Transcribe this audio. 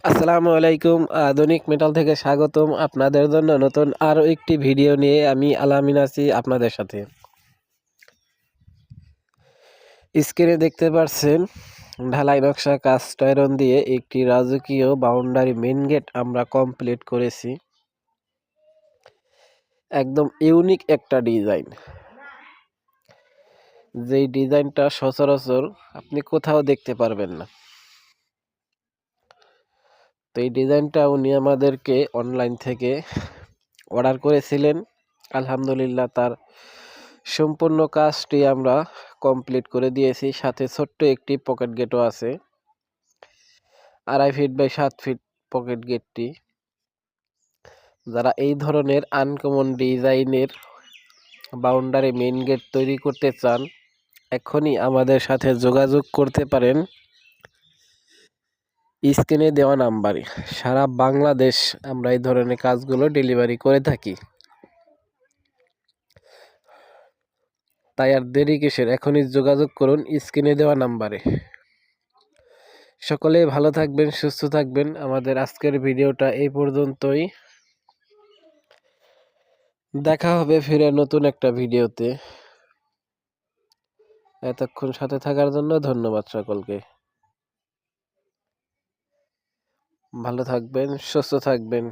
আসসালামু আলাইকুম। আধুনিক মেটাল থেকে স্বাগতম। আপনাদের জন্য নতুন আরও একটি ভিডিও নিয়ে আমি আলামিন আছি আপনাদের সাথে। স্ক্রিনে দেখতে পাচ্ছেন ঢালাই নকশা কাস্ট আয়রন দিয়ে একটি রাজকীয় বাউন্ডারি মেইন গেট আমরা কমপ্লিট করেছি। একদম ইউনিক একটা ডিজাইন, যেই ডিজাইনটা সচরাচর আপনি কোথাও দেখতে পারবেন না। তো এই ডিজাইনটা উনি আমাদেরকে অনলাইন থেকে অর্ডার করেছিলেন। আলহামদুলিল্লাহ তার সম্পূর্ণ কাজটি আমরা কমপ্লিট করে দিয়েছি। সাথে ছোট্ট একটি পকেট গেটও আছে, 2.5 ফিট বাই 7 ফিট পকেট গেটটি। যারা এই ধরনের আনকমন ডিজাইনের বাউন্ডারি মেইন গেট তৈরি করতে চান, এখনই আমাদের সাথে যোগাযোগ করতে পারেন স্ক্রিনে দেওয়া নাম্বারে। সারা বাংলাদেশ আমরা এই ধরনের কাজগুলো ডেলিভারি করে থাকি। তাই আর দেরি কিসের, এখনই যোগাযোগ করুন স্ক্রিনে দেওয়া নাম্বারে। সকলে ভালো থাকবেন, সুস্থ থাকবেন। আমাদের আজকের ভিডিওটা এই পর্যন্তই। দেখা হবে ফিরে নতুন একটা ভিডিওতে। এতক্ষণ সাথে থাকার জন্য ধন্যবাদ সকলকে। ভালো থাকবেন, সুস্থ থাকবেন।